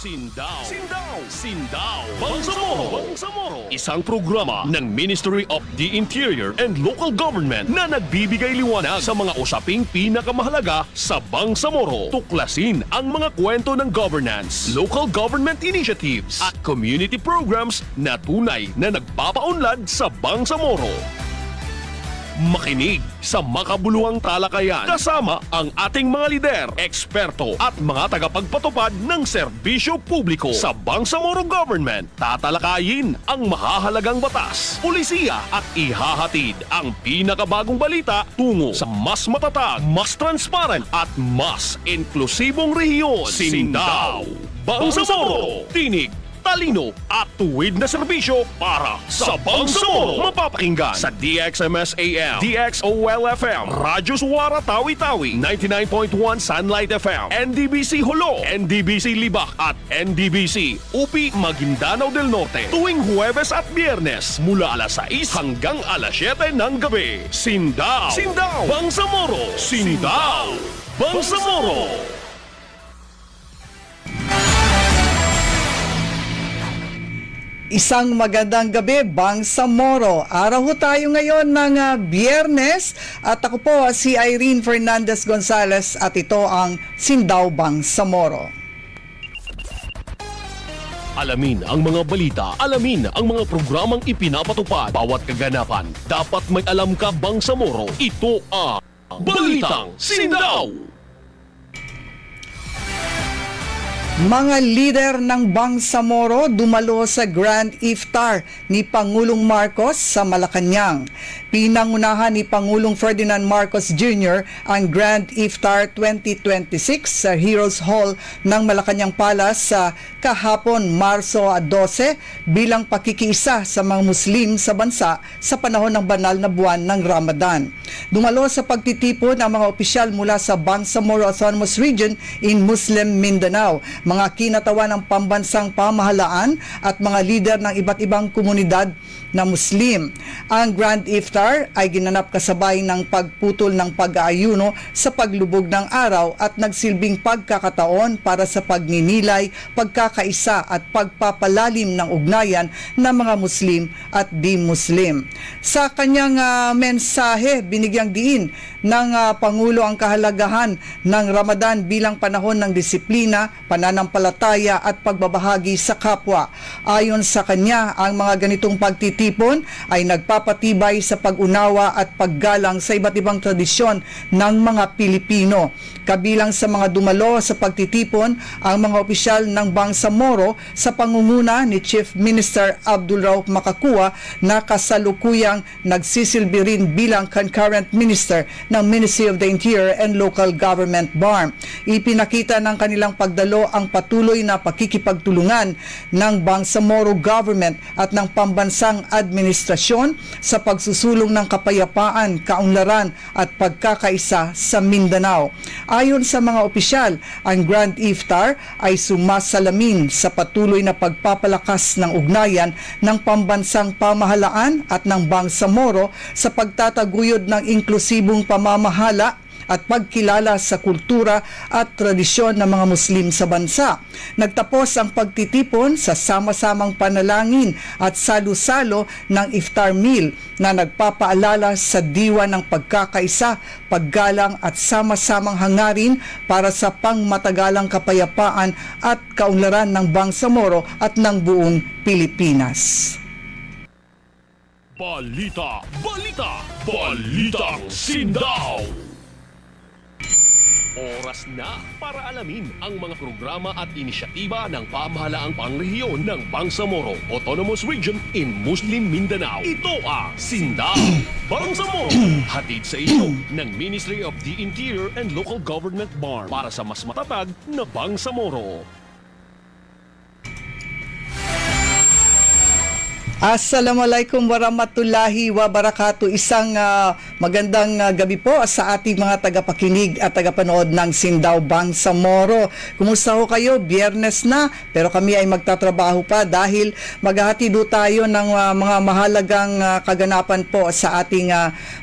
Sindao. Bangsamoro. Isang programa ng Ministry of the Interior and Local Government na nagbibigay liwanag sa mga usaping pinakamahalaga sa Bangsamoro. Tuklasin ang mga kwento ng governance, local government initiatives at community programs na tunay na nagpapaunlad sa Bangsamoro. Makinig sa makabuluhang talakayan kasama ang ating mga lider, eksperto at mga tagapagpatupad ng serbisyo publiko sa Bangsamoro Government. Tatalakayin ang mahahalagang batas, pulisiya at ihahatid ang pinakabagong balita tungo sa mas matatag, mas transparent at mas inklusibong rehiyon. Sindao, Bangsamoro, tinig, talino at tuwid na serbisyo para sa Bangsamoro. Mapapakinggan sa DXMS AM, DXOL FM, Radyo Suara Tawi-Tawi, 99.1 Sunlight FM, NDBC Hulo, NDBC Libak at NDBC UP Maguindanao del Norte tuwing Huwebes at Biyernes mula alas 6 hanggang alas 7 ng gabi. Sindao, Bangsamoro, Sindao, Bangsamoro. Isang magandang gabi, Bangsamoro. Araw ho tayo ngayon ng Biyernes at ako po si Irene Fernandez Gonzalez at ito ang Sindao Bangsamoro. Alamin ang mga balita, alamin ang mga programang ipinapatupad, bawat kaganapan. Dapat may alam ka, Bangsamoro. Ito ang Balitang Sindao. Mga lider ng Bangsamoro dumalo sa Grand Iftar ni Pangulong Marcos sa Malacanang. Pinangunahan ni Pangulong Ferdinand Marcos Jr. ang Grand Iftar 2026 sa Heroes Hall ng Malacanang Palace sa kahapon Marso 12 bilang pakikiisa sa mga Muslim sa bansa sa panahon ng banal na buwan ng Ramadan. Dumalo sa pagtitipon ang mga opisyal mula sa Bangsamoro Autonomous Region in Muslim Mindanao, mga kinatawan ng pambansang pamahalaan at mga lider ng iba't ibang komunidad na Muslim. Ang Grand Iftar ay ginanap kasabay ng pagputol ng pag-aayuno sa paglubog ng araw at nagsilbing pagkakataon para sa pagninilay, pagkakaisa at pagpapalalim ng ugnayan ng mga Muslim at di-Muslim. Sa kanyang mensahe, binigyang diin ng Pangulo ang kahalagahan ng Ramadan bilang panahon ng disiplina, pananampalataya at pagbabahagi sa kapwa. Ayon sa kanya, ang mga ganitong pagtitipon ay nagpapatibay sa pag-unawa at paggalang sa iba't ibang tradisyon ng mga Pilipino. Kabilang sa mga dumalo sa pagtitipon ang mga opisyal ng Bangsamoro sa pangunguna ni Chief Minister Abdul Rauf Makakua na kasalukuyang nagsisilbi rin bilang concurrent minister ng Ministry of the Interior and Local Government BARM. Ipinakita ng kanilang pagdalo ang patuloy na pakikipagtulungan ng Bangsamoro government at ng pambansang administrasyon sa pagsusulong ng kapayapaan, kaunlaran at pagkakaisa sa Mindanao. Ayon sa mga opisyal, ang Grand Iftar ay sumasalamin sa patuloy na pagpapalakas ng ugnayan ng pambansang pamahalaan at ng Bangsamoro sa pagtataguyod ng inklusibong pamamahala at pagkilala sa kultura at tradisyon ng mga Muslim sa bansa. Nagtapos ang pagtitipon sa sama-samang panalangin at salo-salo ng iftar meal na nagpapaalala sa diwa ng pagkakaisa, paggalang at sama-samang hangarin para sa pangmatagalang kapayapaan at kaunlaran ng Bangsamoro at ng buong Pilipinas. Balitang Sindao. Oras na para alamin ang mga programa at inisyatiba ng pamahalaang pangrehiyon ng Bangsamoro Autonomous Region in Muslim Mindanao. Ito ang Sindao Bangsamoro. Hatid sa inyo ng Ministry of the Interior and Local Government BARM para sa mas matatag na Bangsamoro. Assalamualaikum warahmatullahi wabarakatuh. Isang magandang gabi po sa ating mga tagapakinig at tagapanood ng Sindao Bangsamoro. Kumusta ho kayo? Biyernes na, pero kami ay magtatrabaho pa dahil maghahatid tayo ng mga mahalagang kaganapan po sa ating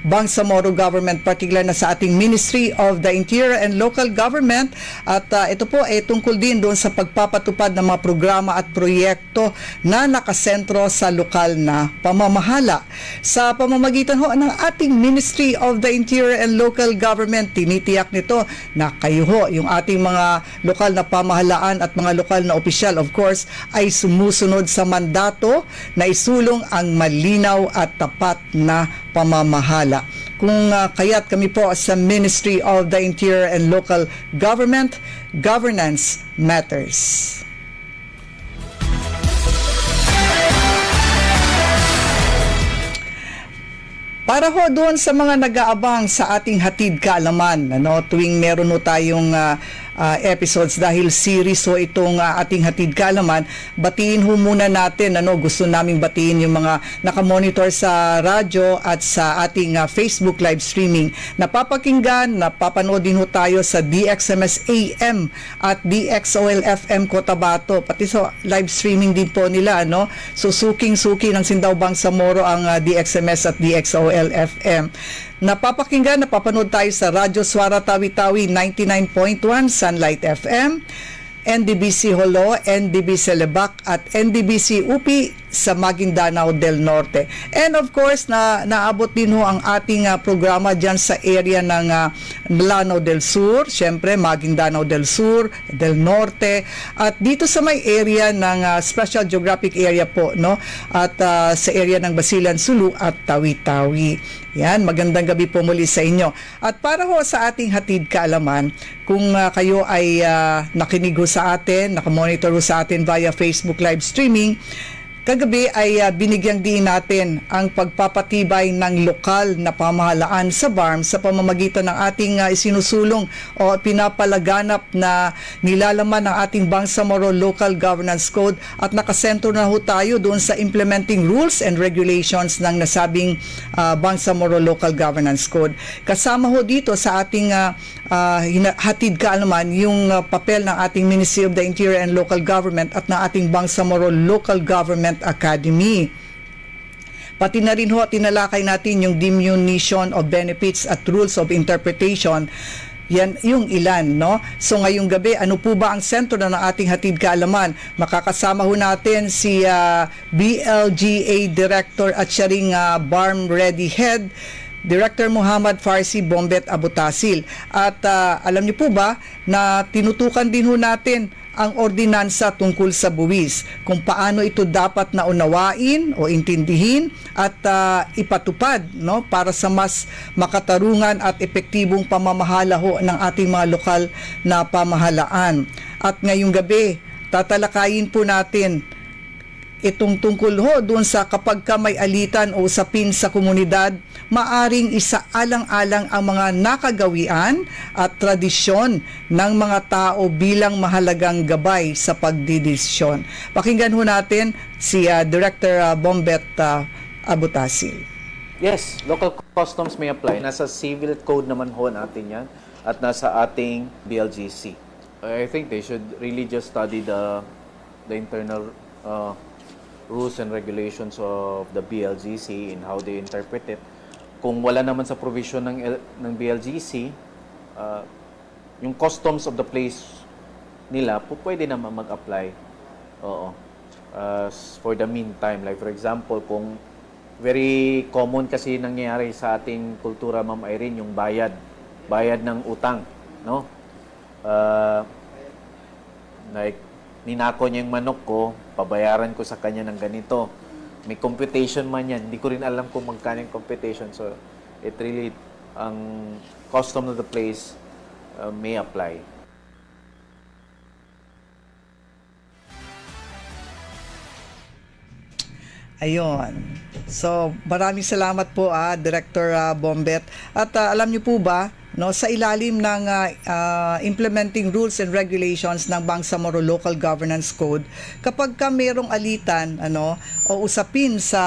Bangsamoro government, particular na sa ating Ministry of the Interior and Local Government. At ito po ay tungkol din doon sa pagpapatupad ng mga programa at proyekto na nakasentro sa lokal na pamamahala. Sa pamamagitan ho ng ating Ministry of the Interior and Local Government, tinitiyak nito na kayo ho, yung ating mga lokal na pamahalaan at mga lokal na opisyal, of course, ay sumusunod sa mandato na isulong ang malinaw at tapat na pamamahala. Kung kaya't kami po sa Ministry of the Interior and Local Government, governance matters. Para ho doon sa mga nag-aabang sa ating hatid kaalaman, tuwing meron ho tayong episodes dahil series ho itong ating hatid kaalaman, batiin ho muna natin, gusto naming batiin yung mga nakamonitor sa radyo at sa ating Facebook live streaming. Napapakinggan, napapanood din ho tayo sa DXMS AM at DXOL FM Cotabato, pati sa live streaming din po nila, So suking-suki ng Sindao Bangsamoro ang DXMS at DXOL FM. Napapakinggan, napapanood tayo sa Radyo Suara Tawi-Tawi 99.1, Sunlight FM, NDBC Holo, NDBC Lebac at NDBC UPI sa Maguindanao del Norte. And of course, naabot din ho ang ating programa dyan sa area ng Lanao del Sur, syempre Maguindanao del Sur, del Norte, at dito sa may area ng Special Geographic Area po, at sa area ng Basilan, Sulu at Tawi-Tawi. Yan, magandang gabi po muli sa inyo. At para ho sa ating hatid kaalaman, kung kayo ay nakinig ho sa atin, nakamonitor ho sa atin via Facebook live streaming, kagabi ay binigyang diin natin ang pagpapatibay ng lokal na pamahalaan sa BARM sa pamamagitan ng ating isinusulong o pinapalaganap na nilalaman ng ating Bangsamoro Local Governance Code, at nakasentro na ho tayo doon sa implementing rules and regulations ng nasabing Bangsamoro Local Governance Code. Kasama ho dito sa ating hatid kaalaman yung papel ng ating Ministry of the Interior and Local Government at ng ating Bangsamoro Local Government Academy. Pati na rin ho, tinalakay natin yung diminution of benefits at rules of interpretation. Yan yung ilan, So ngayong gabi, ano po ba ang sentro na ng ating hatid kaalaman? Makakasama ho natin si BLGA Director at siya ring BARM Ready Head, Director Muhammad Farsi Bombet Abutasil. At alam niyo po ba na tinutukan din ho natin ang ordinansa tungkol sa buwis, kung paano ito dapat na unawain o intindihin at ipatupad, para sa mas makatarungan at epektibong pamamahala ho ng ating mga lokal na pamahalaan. At ngayong gabi, tatalakayin po natin itong tungkol ho doon sa kapag ka may alitan o usapin sa komunidad, maaring isaalang-alang ang mga nakagawian at tradisyon ng mga tao bilang mahalagang gabay sa pagdidesisyon. Pakinggan ho natin si Director Bombet Abutasil. Yes, local customs may apply. Nasa civil code naman ho natin yan at nasa ating BLGC. I think they should really just study the internal rules and regulations of the BLGC and how they interpret it. Kung wala naman sa provision ng BLGC, yung customs of the place nila, pwede naman mag-apply. Oo. For the meantime, like for example, kung very common kasi nangyayari sa ating kultura, Ma'am Irene, yung bayad ng utang, like ninako niya yung manok ko, pabayaran ko sa kanya ng ganito. May computation man yan. Hindi ko rin alam kung magkano yung computation. So, it really, ang custom of the place may apply. Ayun. So, maraming salamat po, Director Bombet. At alam niyo po ba, no, sa ilalim ng implementing rules and regulations ng Bangsamoro Local Governance Code, kapag ka merong alitan o usapin sa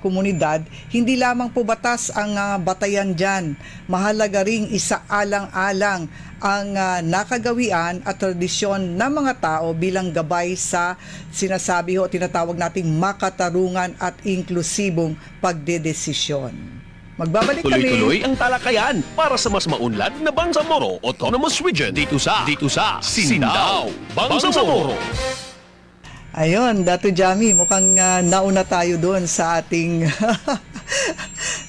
komunidad, hindi lamang po batas ang batayan dyan. Mahalaga ring isaalang-alang ang nakagawian at tradisyon ng mga tao bilang gabay sa sinasabi o tinatawag nating makatarungan at inklusibong pagdedesisyon. Magbabalik kami. Tuloy-tuloy ang talakayan para sa mas maunlad na Bangsamoro Autonomous Region dito sa Sindao, Bangsamoro. Ayun, Dato Jami, mukhang nauna tayo doon sa ating...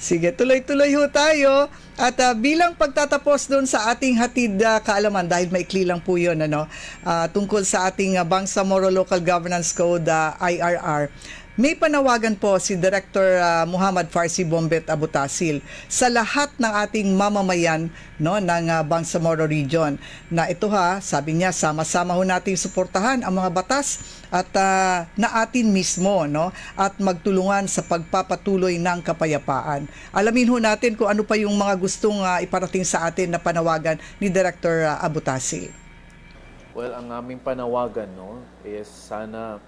Sige, tuloy-tuloy ho tayo. At bilang pagtatapos doon sa ating hatid kaalaman, dahil maikli lang po yun, tungkol sa ating Bangsamoro Local Governance Code, IRR, may panawagan po si Director Muhammad Farsi Bombet Abutasil sa lahat ng ating mamamayan ng Bangsamoro Region na ito sabi niya, sama-sama ho nating suportahan ang mga batas at na atin mismo at magtulungan sa pagpapatuloy ng kapayapaan. Alamin ho natin kung ano pa yung mga gustong iparating sa atin na panawagan ni Director Abutasil. Well, ang aming panawagan is sana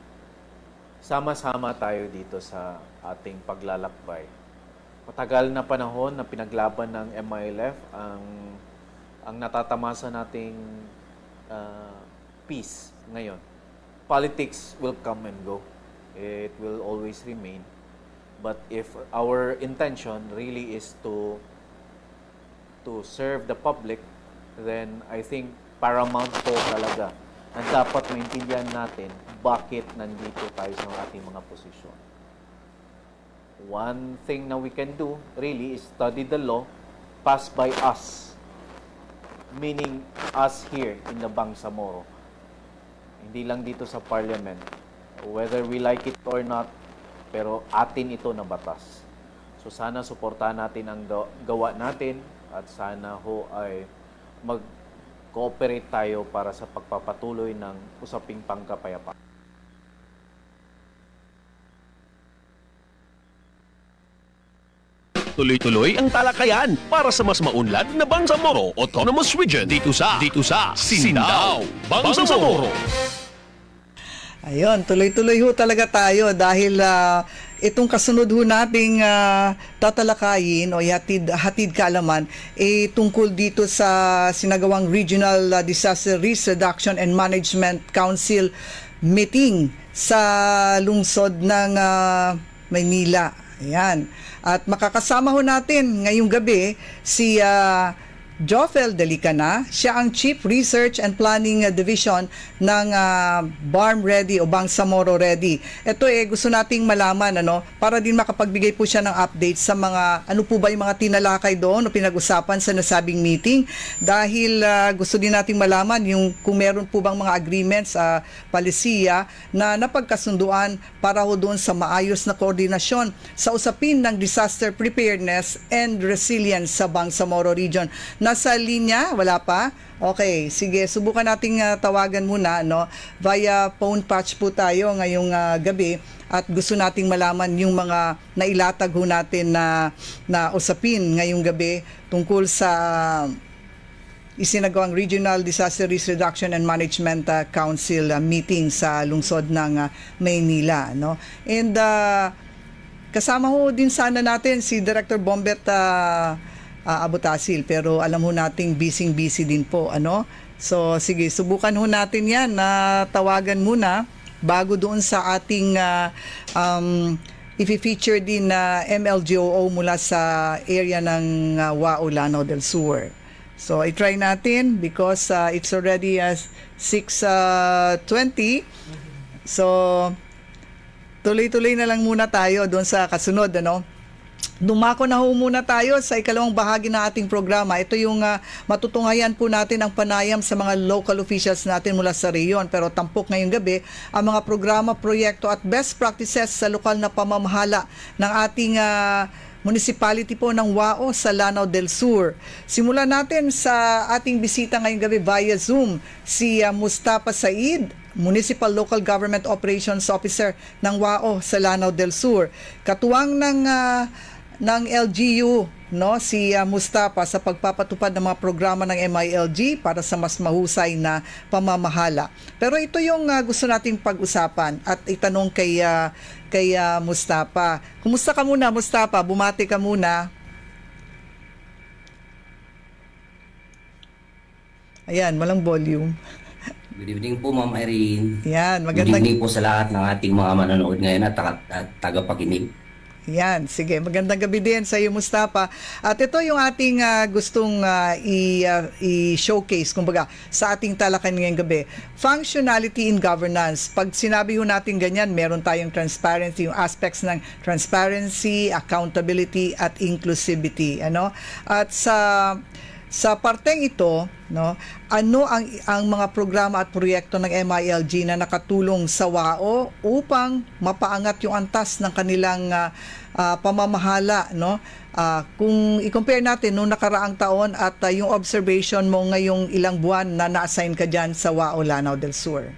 sama-sama tayo dito sa ating paglalakbay. Matagal na panahon na pinaglaban ng MILF ang natatamasa nating peace ngayon. Politics will come and go. It will always remain. But if our intention really is to serve the public, then I think paramount po talaga na dapat maintindihan natin bakit nandito tayo sa ating mga posisyon. One thing na we can do really is study the law passed by us, meaning us here in the Bangsamoro. Hindi lang dito sa parliament. Whether we like it or not, pero atin ito na batas. So sana suportahan natin ang gawa natin at sana ho ay mag-cooperate tayo para sa pagpapatuloy ng usaping pangkapayapaan. Tuloy-tuloy ang talakayan para sa mas maunlad na Bangsamoro Autonomous Region dito sa Sindao, Bangsamoro. Ayun, tuloy-tuloy ho talaga tayo dahil itong kasunod ho nating tatalakayin o hatid kaalaman tungkol dito sa sinagawang Regional Disaster Risk Reduction and Management Council meeting sa lungsod ng Maynila. Ayan. At makakasama ho natin ngayong gabi si Jofel Delicana. Siya ang Chief Research and Planning Division ng BARM Ready o Bangsamoro Ready. Ito gusto nating malaman para din makapagbigay po siya ng update sa mga ano po ba yung mga tinalakay doon o pinag-usapan sa nasabing meeting dahil gusto din nating malaman yung kung meron po bang mga agreements palisiya na napagkasunduan para ho doon sa maayos na koordinasyon sa usapin ng disaster preparedness and resilience sa Bangsamoro Region. Nasa linya? Wala pa? Okay, sige. Subukan nating tawagan muna via phone patch po tayo ngayong gabi at gusto nating malaman yung mga nailatag ho natin na usapin ngayong gabi tungkol sa isinagawang Regional Disaster Risk Reduction and Management Council meeting sa lungsod ng Maynila. And kasama ho din sana natin si Director Bombet Abutasil, pero alam ho nating busy din po, So, sige, subukan ho natin yan na tawagan muna bago doon sa ating i-feature din na MLGOO mula sa area ng Wao, Lanao del Sur. So, i-try natin because it's already 6:20. So, tuloy-tuloy na lang muna tayo doon sa kasunod, Dumako na ho muna tayo sa ikalawang bahagi ng ating programa. Ito yung matutunghayan po natin ang panayam sa mga local officials natin mula sa reyon. Pero tampok ngayong gabi ang mga programa, proyekto at best practices sa lokal na pamamahala ng ating municipality po ng Wao sa Lanao del Sur. Simulan natin sa ating bisita ngayong gabi via Zoom si Mustafa Said, Municipal Local Government Operations Officer ng Wao sa Lanao del Sur. Katuwang ng ng LGU, no, si Mustafa sa pagpapatupad ng mga programa ng MILG para sa mas mahusay na pamamahala. Pero ito yung gusto nating pag-usapan at itanong kay Mustafa. Kumusta ka muna, Mustafa? Bumati ka muna. Ayan, walang volume. Good evening po, Ma'am Irene. Yan, Good magandang evening po sa lahat ng ating mga manonood ngayon at tagapakinig. Yan, sige. Magandang gabi din sa iyo, Mustafa. At ito yung ating gustong i-showcase, kumbaga, sa ating talakan ngayong gabi. Functionality in governance. Pag sinabi ho natin ganyan, meron tayong transparency, yung aspects ng transparency, accountability, at inclusivity. Ano? At sa parteng ito, no, ano ang mga programa at proyekto ng MILG na nakatulong sa WAO upang mapaangat yung antas ng kanilang pamamahala, no? Kung i-compare natin nung nakaraang taon at yung observation mo ngayong ilang buwan na na-assign ka diyan sa WAO Lanao del Sur.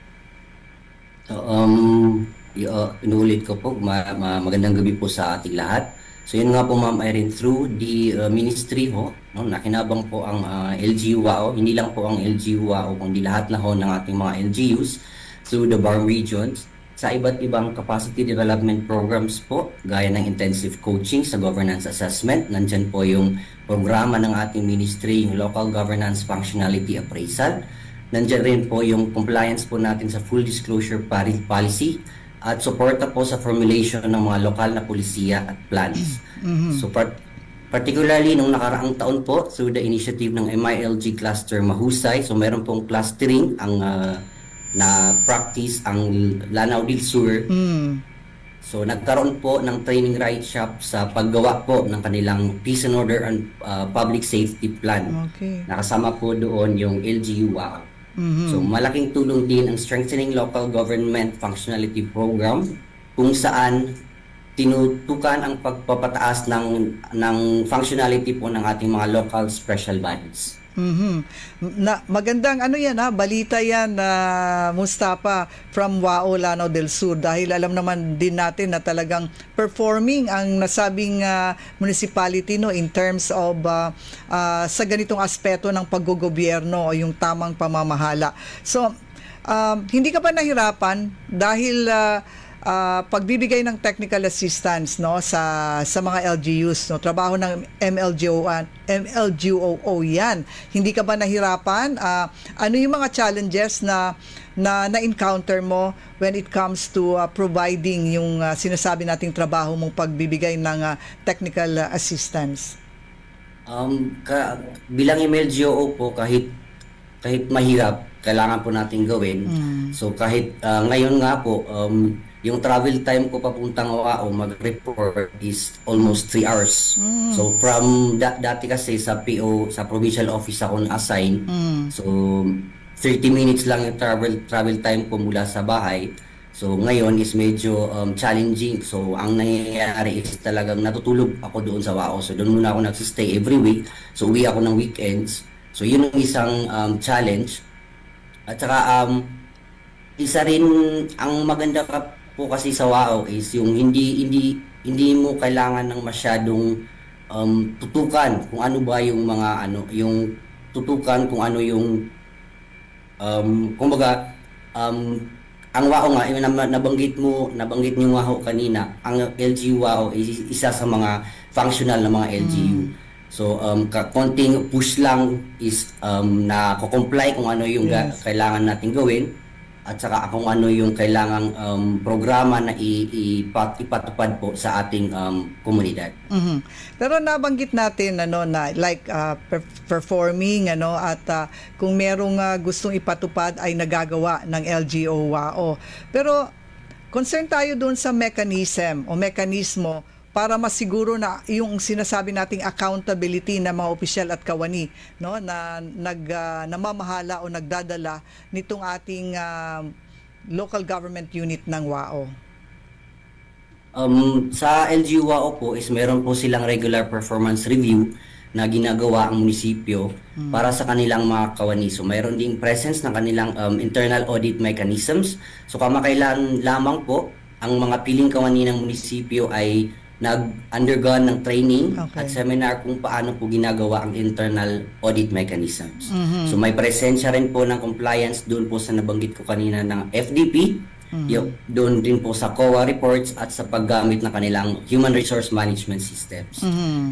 Inuulit ko po, magandang gabi po sa ating lahat. So yun nga po, Ma'am Irene, through the ministry ho, no, nakinabang po ang LGU WAO, hindi lang po ang LGU WAO, kundi lahat na ho ng ating mga LGUs through the BARM regions sa iba't ibang capacity development programs po, gaya ng intensive coaching sa governance assessment. Nandyan po yung programa ng ating ministry, yung local governance functionality appraisal. Nandyan rin po yung compliance po natin sa full disclosure policy, at suporta po sa formulation ng mga lokal na polisiya at plans. So particularly nung nakaraang taon po through the initiative ng MILG Cluster Mahusay, so meron pong clustering ang na practice ang Lanao del Sur. So nagkaroon po ng training right shop sa paggawa po ng kanilang peace and order and public safety plan. Okay. Nakasama po doon yung LGU WAO. So malaking tulong din ang Strengthening Local Government Functionality Program, kung saan tinutukan ang pagpapataas ng functionality po ng ating mga local special bodies. Magandang yan balita yan, Mustafa, from WAO Lanao del Sur, dahil alam naman din natin na talagang performing ang nasabing municipality, no, in terms of sa ganitong aspeto ng paggogobyerno o yung tamang pamamahala. So hindi ka ba nahirapan dahil pagbibigay ng technical assistance, no, sa mga LGUs, no, trabaho ng MLGOO yan. Hindi ka ba nahirapan? Ano yung mga challenges na encounter mo when it comes to providing yung sinasabi nating trabaho mong pagbibigay ng technical assistance? Bilang MLGOO po, kahit mahirap, kailangan po natin gawin. So kahit ngayon nga po, yung travel time ko papuntang WAO mag-report is almost 3 hours. So from dati kasi sa PO, sa provincial office ako na-assign. So 30 minutes lang yung travel time ko mula sa bahay. So ngayon is medyo challenging. So ang nangyayari is talagang natutulog ako doon sa WAO. So doon muna ako nagsistay every week. So uwi ako ng weekends. So yun ang isang challenge. At saka isa rin ang maganda po kasi sa WAO is yung hindi mo kailangan ng masyadong tutukan kung ano ba yung mga yung tutukan kung ano yung kumbaga ang WAO nga yung nabanggit niyo WAO kanina, ang LGU WAO is isa sa mga functional na mga LGU. So konting push lang is na ko-comply kung ano yung kailangan natin gawin, at saka kung ano yung kailangang programa na ipatupad po sa ating komunidad. Pero nabanggit natin na like performing at kung merong gustong ipatupad ay nagagawa ng LGU WAO. Pero concern tayo doon sa mekanismo para masiguro na yung sinasabi nating accountability ng mga opisyal at kawani, no, na namamahala o nagdadala nitong ating local government unit ng WAO. Sa LGU WAO po is meron po silang regular performance review na ginagawa ang munisipyo para sa kanilang mga kawani. So mayroon ding presence ng kanilang internal audit mechanisms. So kamakailan lamang po ang mga piling kawani ng munisipyo ay nag-undergone ng training Okay. at seminar kung paano po ginagawa ang internal audit mechanisms. So may presensya rin po ng compliance doon po sa nabanggit ko kanina ng FDP, doon din po sa COA reports at sa paggamit ng kanilang human resource management systems.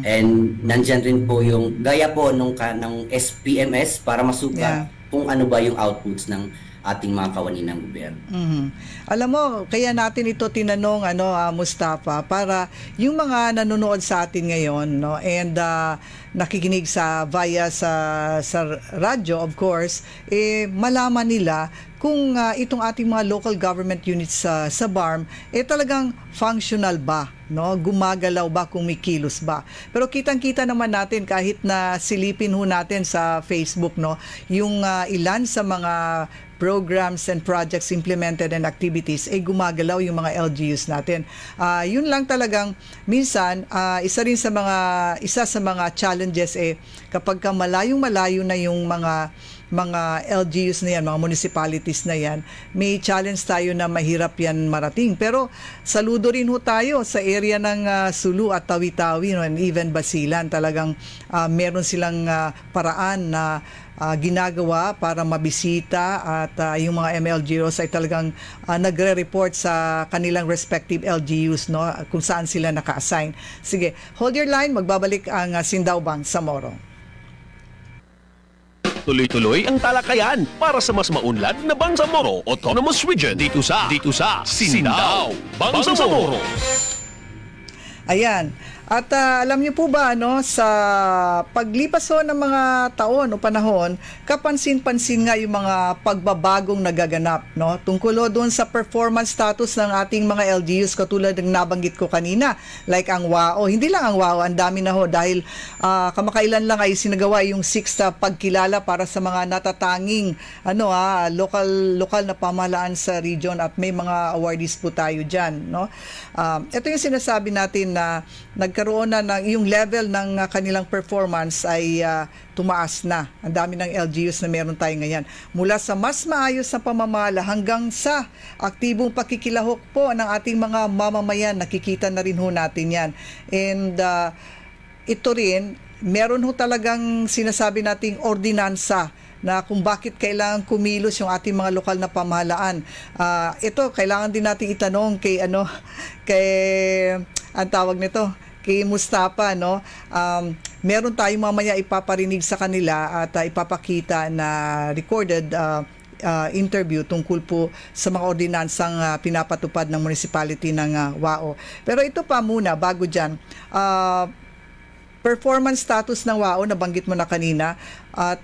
And nandyan rin po yung gaya po ng SPMS para masukat kung ano ba yung outputs ng ating mga kawani ng gobyerno. Alam mo, kaya natin ito tinanong Mustafa, para yung mga nanonood sa atin ngayon, no, and nakikinig via sa radyo, of course, malaman nila kung itong ating mga local government units sa BARM talagang functional ba, no? Gumagalaw ba, kumikilos ba? Pero kitang-kita naman natin kahit na silipin ho natin sa Facebook, no, yung ilan sa mga programs and projects implemented and activities gumagalaw yung mga LGUs natin. Yun lang talagang minsan isa sa mga challenges kapag ka malayo na yung mga LGUs na yan, mga municipalities na yan, may challenge tayo na mahirap yan marating. Pero saludo rin ho tayo sa area ng Sulu at Tawi-Tawi, no, and even Basilan. Talagang meron silang paraan na ginagawa para mabisita at yung mga MLGOs ay talagang nagre-report sa kanilang respective LGUs, no, kung saan sila naka-assign. Sige, hold your line, magbabalik ang Sindaw Bangsamoro. Tuloy-tuloy ang talakayan para sa mas maunlad na Bangsamoro Autonomous Region dito sa Sindaw Bangsamoro. Ayan. At alam niyo po ba, sa paglipas ng mga taon o panahon, kapansin-pansin nga yung mga pagbabagong nagaganap, no? Tungkol doon sa performance status ng ating mga LGUs, katulad ng nabanggit ko kanina, like ang WAO. Hindi lang ang WAO, ang dami na ho dahil kamakailan lang ay sinagawa yung 6th pagkilala para sa mga natatanging lokal na pamahalaan sa region, at may mga awardees po tayo diyan, no? Ito yung sinasabi natin na nagkaroon na yung level ng kanilang performance ay tumaas na. Ang dami ng LGUs na meron tayo ngayon. Mula sa mas maayos na pamamala hanggang sa aktibong pakikilahok po ng ating mga mamamayan, nakikita na rin ho natin yan. And ito rin, meron ho talagang sinasabi nating ordinansa na kung bakit kailangan kumilos yung ating mga lokal na pamahalaan. Ito, kailangan din natin itanong kay ang tawag nito, kay Mustafa, no? Meron tayong mamaya ipaparinig sa kanila at ipapakita na recorded interview tungkol po sa mga ordinansang pinapatupad ng municipality ng WAO. Pero ito pa muna, bago dyan, performance status ng WAO, nabanggit mo na kanina, at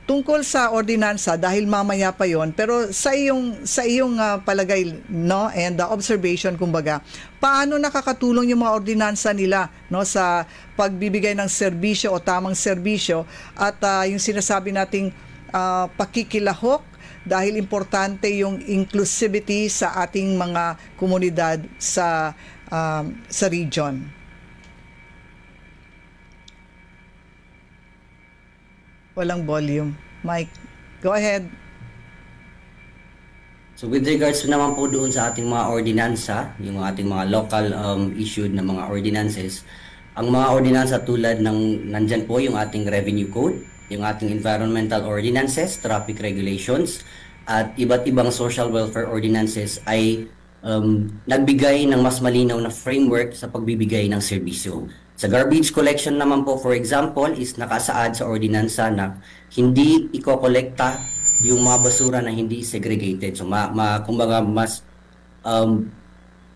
tungkol sa ordinansa, dahil mamaya pa yon, pero sa iyong palagay, no, and observation, kumbaga, paano nakakatulong yung mga ordinansa nila, no, sa pagbibigay ng serbisyo o tamang serbisyo, at yung sinasabi nating pakikilahok, dahil importante yung inclusivity sa ating mga komunidad sa region. Walang volume. Mike, go ahead. So with regards naman po doon sa ating mga ordinansa, yung ating mga local issued na mga ordinances, ang mga ordinansa tulad ng nandyan po yung ating revenue code, yung ating environmental ordinances, traffic regulations, at iba't ibang social welfare ordinances ay nagbigay ng mas malinaw na framework sa pagbibigay ng serbisyo. Sa garbage collection naman po, for example, is nakasaad sa ordinansa na hindi ikokolekta yung mga basura na hindi segregated. So, kumbaga, mas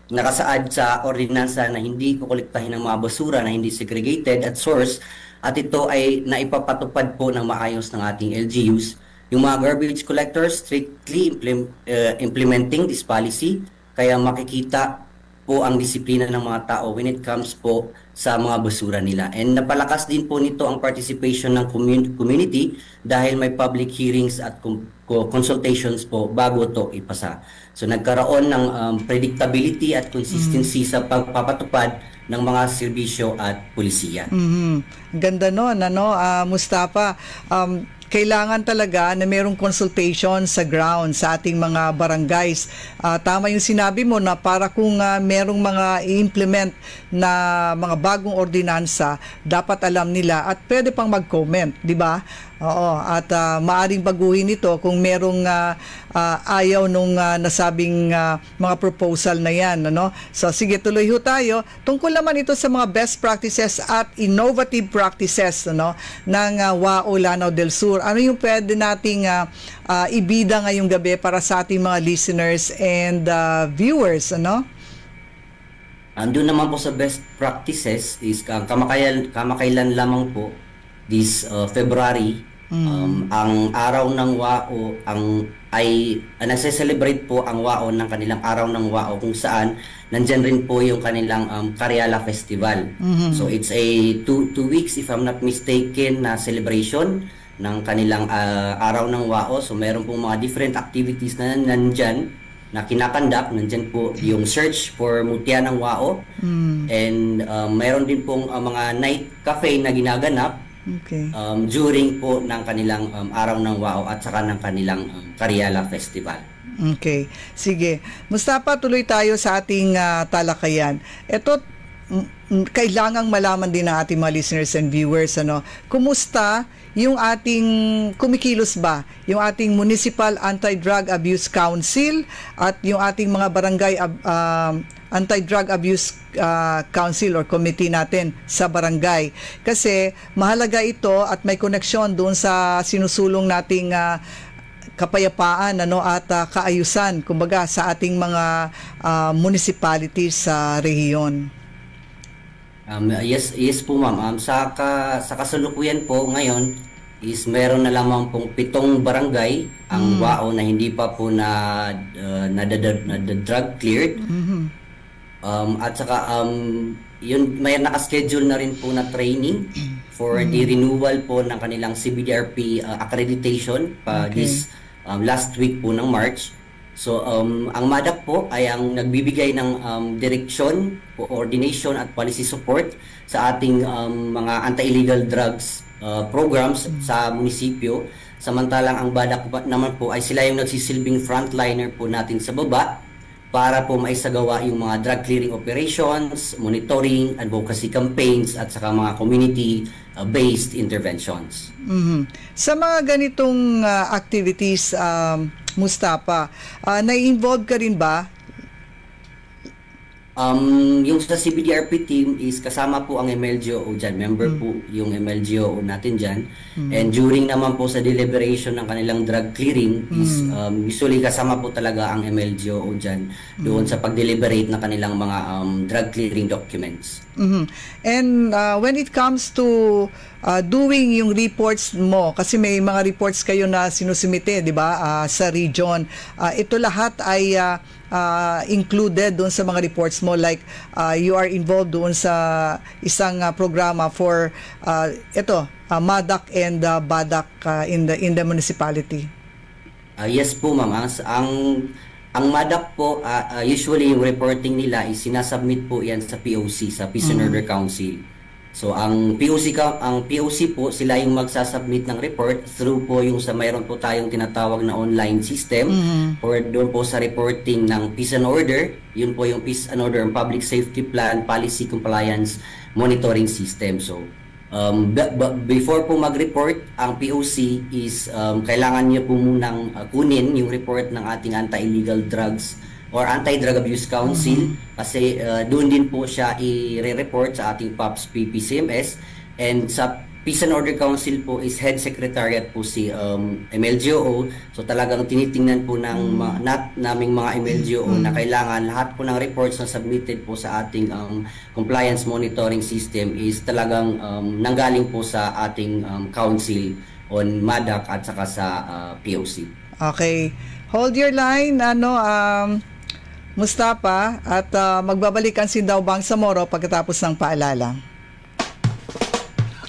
nakasaad sa ordinansa na hindi kokolektahin ng mga basura na hindi segregated at source, at ito ay naipapatupad po ng maayos ng ating LGUs. Yung mga garbage collectors strictly implementing this policy, kaya makikita po ang disiplina ng mga tao when it comes po sa mga basura nila. And napalakas din po nito ang participation ng community dahil may public hearings at consultations po bago to ipasa. So nagkaroon ng predictability at consistency sa pagpapatupad ng mga serbisyo at pulisiya. Ganda nun, Mustafa. kailangan talaga na merong consultation sa ground sa ating mga barangays. Tama yung sinabi mo na para kung merong mga i-implement na mga bagong ordinansa, dapat alam nila at pwede pang mag-comment, di ba? Oo, at maaring baguhin ito kung merong ayaw nung nasabing mga proposal na yan. Ano? So sige, tuloy ho tayo. Tungkol naman ito sa mga best practices at innovative practices ng WAO Lanao del Sur. Ano yung pwede nating ibida ngayong gabi para sa ating mga listeners and viewers? Ano? Andun naman po sa best practices is kamakailan lamang po this February ang araw ng WAO nagse-celebrate po ang WAO ng kanilang araw ng WAO kung saan nandyan rin po yung kanilang Cariala Festival. So it's a two weeks if I'm not mistaken na celebration ng kanilang araw ng WAO. So meron pong mga different activities na nandyan na kinakandak. Nandyan po yung search for mutya ng WAO and mayroon din pong mga night cafe na ginaganap during po ng kanilang araw ng WAO at saka ng kanilang Cariala Festival. Okay. Sige. Mustafa, tuloy tayo sa ating talakayan. Ito, kailangang malaman din ng ating mga listeners and viewers, kumusta yung ating kumikilos ba? Yung ating Municipal Anti-Drug Abuse Council at yung ating mga barangay Anti-Drug Abuse Council or committee natin sa barangay. Kasi mahalaga ito at may koneksyon doon sa sinusulong nating kapayapaan at kaayusan kumbaga sa ating mga municipalities sa rehiyon. Yes po ma'am. Sa kasalukuyan po ngayon is meron na lamang pong 7 barangay ang WAO na hindi pa po na drug cleared. At saka yun may naka-schedule na rin po na training for the renewal po ng kanilang CBDRP accreditation this last week po ng March. So ang MADAC po ay ang nagbibigay ng direksyon, coordination at policy support sa ating mga anti-illegal drugs programs sa munisipyo. Samantalang ang BADAC naman po ay sila yung nagsisilbing frontliner po natin sa baba para po maisagawa yung mga drug clearing operations, monitoring, advocacy campaigns at saka mga community-based interventions. Sa mga ganitong activities, Mustafa, na-involve ka rin ba? Yung sa CBDRP team is kasama po ang MLGO dyan. Member po yung MLGO natin dyan. And during naman po sa deliberation ng kanilang drug clearing is usually kasama po talaga ang MLGO dyan doon sa pag-deliberate ng kanilang mga drug clearing documents. And when it comes to doing yung reports mo, kasi may mga reports kayo na sinusumite, di ba, sa region, ito lahat ay included doon sa mga reports mo, like you are involved doon sa isang programa for MADAC and BADAC in the municipality. Yes po ma'am. Ang MADAC po usually yung reporting nila is sinasubmit po yan sa POC, sa Peace and Order Council. So ang POC po sila yung magsasubmit ng report through po yung sa mayroon po tayong tinatawag na online system or doon po sa reporting ng Peace and Order. Yun po yung Peace and Order and Public Safety Plan, Policy Compliance Monitoring System. So before po mag-report ang POC is kailangan niyo po munang kunin yung report ng ating anti-illegal drugs or Anti-Drug Abuse Council kasi doon din po siya i-report sa ating POPS PPCMS, and sa Peace and Order Council po is Head Secretariat po si MLGO. So talagang tinitingnan po ng naming mga MLGO na kailangan lahat po ng reports na submitted po sa ating compliance monitoring system is talagang nanggaling po sa ating council on MADAC at saka sa POC. Okay. Hold your line, Mustafa, at magbabalik ang Sindaw Bangsamoro pagkatapos ng paalala.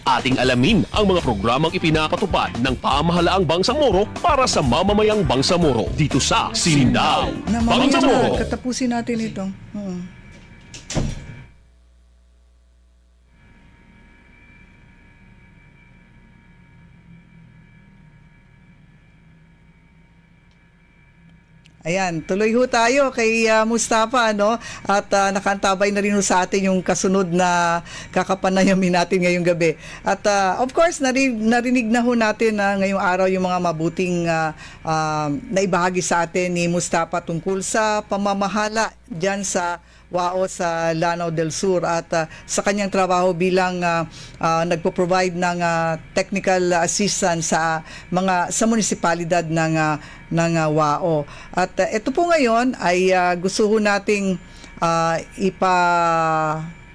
Ating alamin ang mga programang ipinapatupad ng Pamahalaang Bangsamoro para sa mamamayang Bangsamoro dito sa Sindaw Bangsamoro. Katapusin natin ito. Ayan, tuloy ho tayo kay Mustafa, ano? At nakaantabay na rin ho sa atin yung kasunod na kakapanayamin natin ngayong gabi. At of course, narinig na ho natin na ngayong araw yung mga mabuting naibahagi sa atin ni Mustafa tungkol sa pamamahala dyan sa WAO sa Lanao del Sur at sa kanyang trabaho bilang nagpo-provide ng technical assistance sa munisipalidad ng WAO. At ito po ngayon ay gusto ho nating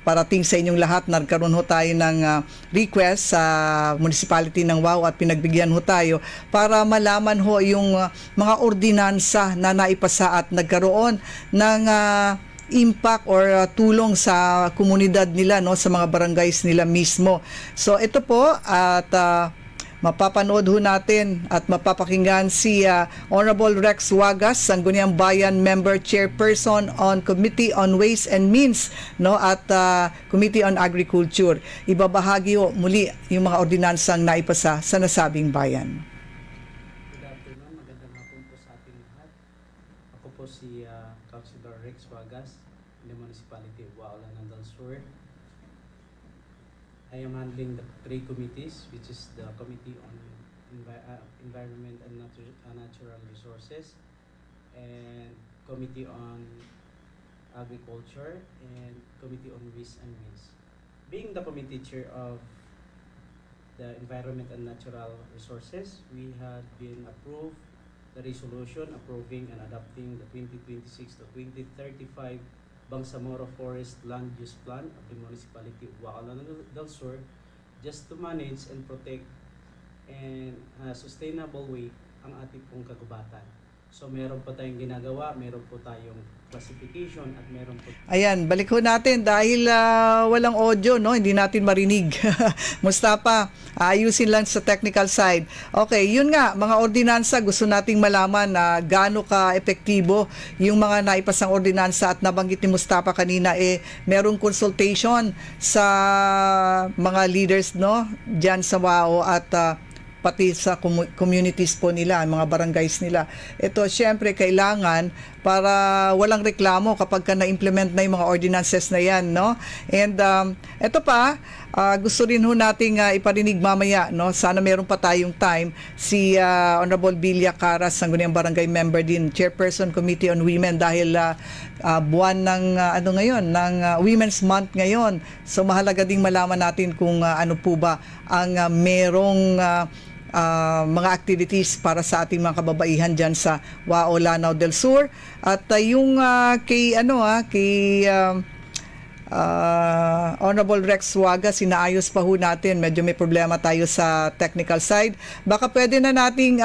parating sa inyong lahat. Nagkaroon ho tayo ng request sa municipality ng WAO at pinagbigyan ho tayo para malaman ho yung mga ordinansa na naipasa at nagkaroon ng impact or tulong sa komunidad nila, no, sa mga barangays nila mismo. So ito po at mapapanood ho natin at mapapakinggan si Honorable Rex Wagas, Sangguniang Bayan Member Chairperson on Committee on Ways and Means, no, at Committee on Agriculture. Ibabahagi ho muli yung mga ordinansang naipasa sa nasabing bayan. Good afternoon, magandang hapon po sa ating lahat. Ako po si Councilor Rex Wagas in the Municipality of WAO, Lanao del Sur. I am handling the three committees, which is the Committee on Environment and Natural Resources, and Committee on Agriculture, and Committee on Ways and Means. Being the committee chair of the Environment and Natural Resources, we had been approved the resolution approving and adopting the 2026 to 2035 Bangsamoro Forest Land Use Plan of the Municipality of WAO, Lanao del Sur, just to manage and protect in a sustainable way ang ating pong kagubatan. So meron po tayong ginagawa, meron po tayong classification at meron po... Ayan, balik ho natin dahil walang audio, no? Hindi natin marinig. Mustafa, ayusin lang sa technical side. Okay, yun nga, mga ordinansa, gusto nating malaman na gaano ka-epektibo yung mga naipasang ordinansa at nabanggit ni Mustafa kanina, merong consultation sa mga leaders, no? Diyan sa WAO at pati sa communities po nila, mga barangays nila. Ito, syempre, kailangan para walang reklamo kapag ka na-implement na yung mga ordinances na yan, no? And ito pa, gusto rin ho nating iparinig mamaya, no? Sana meron pa tayong time. Si Honorable Bilya Caras, Sangguniang Barangay Member din, Chairperson Committee on Women, dahil buwan ng ng Women's Month ngayon. So mahalaga ding malaman natin kung ano po ba ang merong mga activities para sa ating mga kababaihan dyan sa WAO Lanao del Sur. At yung kay Honorable Rex Wagas, sinaayos pa ho natin. Medyo may problema tayo sa technical side. Baka pwede na nating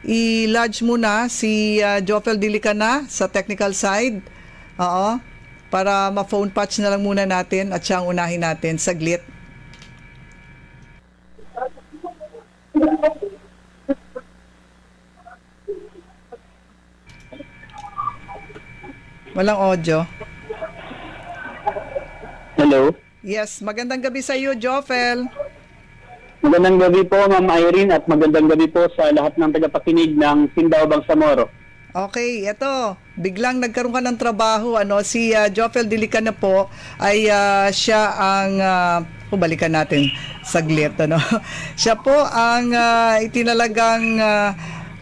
i-lodge muna si Jofel Dilicana sa technical side. Oo. Para ma-phone patch na lang muna natin at siyang unahin natin saglit. Walang audio. Hello. Yes, magandang gabi sa iyo, Jofel. Magandang gabi po, Ma'am Irene, at magandang gabi po sa lahat ng tagapakinig ng Simbao Bangsamoro. Okay, eto, biglang nagkaroon ka ng trabaho, si Jofel Dilicana po ay siya ang balikan natin saglit, Siya po ang itinalagang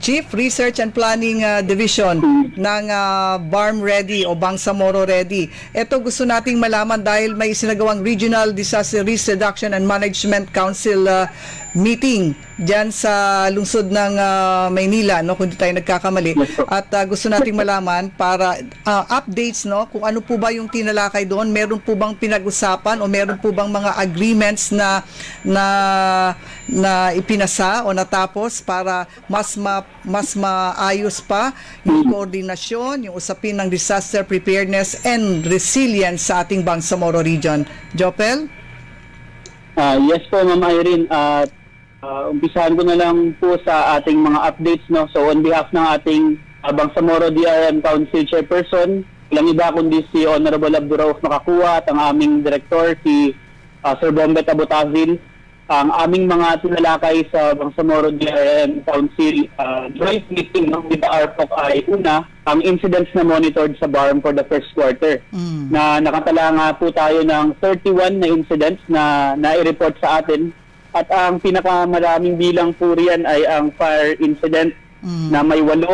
Chief Research and Planning Division ng BARM Ready o Bangsamoro Ready. Ito gusto nating malaman dahil may sinagawang Regional Disaster Risk Reduction and Management Council meeting dyan sa lungsod ng Maynila, kung hindi tayo nagkakamali. At gusto nating malaman para updates, kung ano po ba yung tinalakay doon, meron po bang pinag-usapan o meron po bang mga agreements na ipinasa o natapos para mas maayos pa yung koordinasyon, yung usapin ng disaster preparedness and resilience sa ating Bangsamoro region. Jopel? Yes po, Ma'am Irene. Umpisahan ko na lang po sa ating mga updates. So on behalf ng ating Bangsamoro DRM Council Chairperson, walang iba kundi si Honorable Abdurauf Makakuha at ang aming Director, si Sir Bombet Abotavil. ang aming mga tinalakay sa Bangsamoro DRM Council joint meeting with the ARPOC ay una, ang incidents na monitored sa BARM for the first quarter. Na nakatala nga po tayo ng 31 na incidents na nai-report sa atin at ang pinakamaraming bilang po riyan ay ang fire incident na may 8.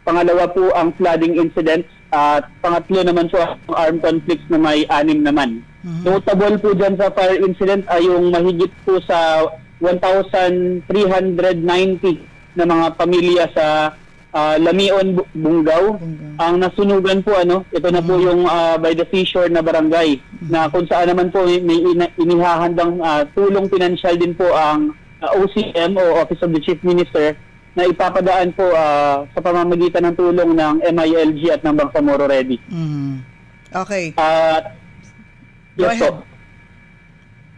Pangalawa po ang flooding incidents at pangatlo naman po ang armed conflicts na may 6 naman. Notable po dyan sa fire incident ay yung mahigit po sa 1,390 na mga pamilya sa Lamion, Bungaw. Ang nasunugan po, ito na po yung by the seashore na barangay na kung saan naman po may inihahandang tulong pinansyal din po ang OCM o Office of the Chief Minister na ipapadaan po sa pamamagitan ng tulong ng MILG at ng Bangsamoro Ready. Okay. Yes, Go ahead. po.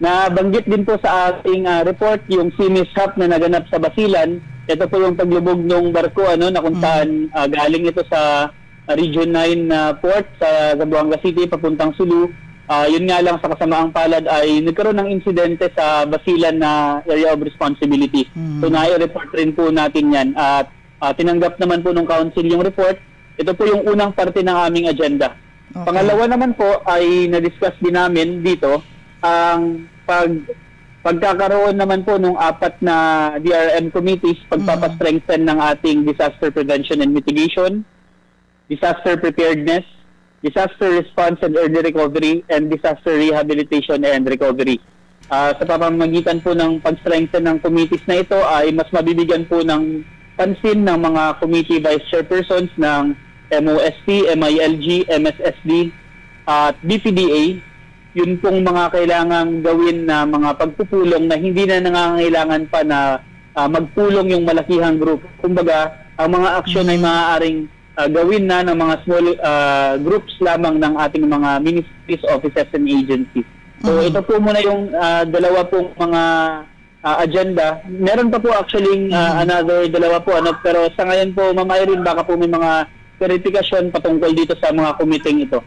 Nabanggit din po sa ating report yung sea mishap na naganap sa Basilan. Ito po yung paglubog ng barko na kung saan galing ito sa Region 9 port sa Zamboanga City papuntang Sulu. Yun nga lang sa kasamaang palad ay nagkaroon ng insidente sa Basilan na area of responsibility. So nai-report rin po natin yan. At tinanggap naman po ng council yung report. Ito po yung unang parte ng aming agenda. Okay. Pangalawa naman po ay na-discuss din namin dito ang pagkakaroon naman po ng 4 na DRM committees, pagpapastrengthen ng ating disaster prevention and mitigation, disaster preparedness, disaster response and early recovery, and disaster rehabilitation and recovery. Sa pamamagitan po ng pag-strengthen ng committees na ito ay mas mabibigyan po ng pansin ng mga committee vice chairpersons ng MOSP, MILG, MSSD at BPDA. Yun pong mga kailangang gawin na mga pagpupulong na hindi na nangangailangan pa na magpulong yung malakihang group. Kumbaga, ang mga aksyon ay maaaring gawin na ng mga small groups lamang ng ating mga ministries, offices, and agencies. So ito po muna yung dalawa pong mga agenda. Meron pa po actually another dalawa po, pero sa ngayon po, Ma'am Irene, baka po may mga verifikasyon patungkol dito sa mga committee ito.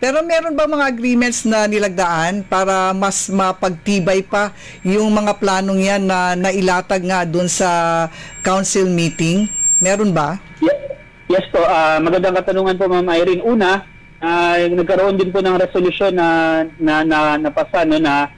Pero meron ba mga agreements na nilagdaan para mas mapagtibay pa yung mga planong yan na nailatag nga doon sa council meeting? Meron ba? Yes po, magandang katanungan po, Ma'am Irene. Una, nagkaroon din po ng resolution na napasa na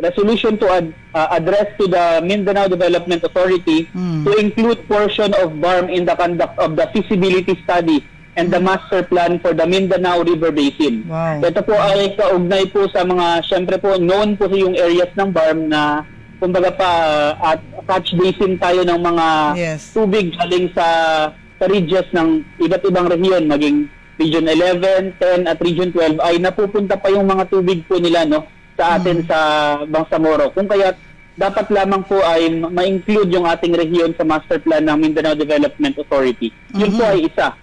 resolution to address to the Mindanao Development Authority to include portion of BARM in the conduct of the feasibility study and the master plan for the Mindanao River Basin. Wow. Ito po ay kaugnay po sa mga, syempre po, known po yung areas ng BARM na kumbaga pa at catch basin tayo ng mga tubig galing sa ridges ng iba't ibang rehiyon, maging Region 11, 10 at Region 12 ay napupunta pa yung mga tubig po nila sa atin sa Bangsamoro. Kung kaya dapat lamang po ay ma-include yung ating rehiyon sa master plan ng Mindanao Development Authority. Yun po ay isa.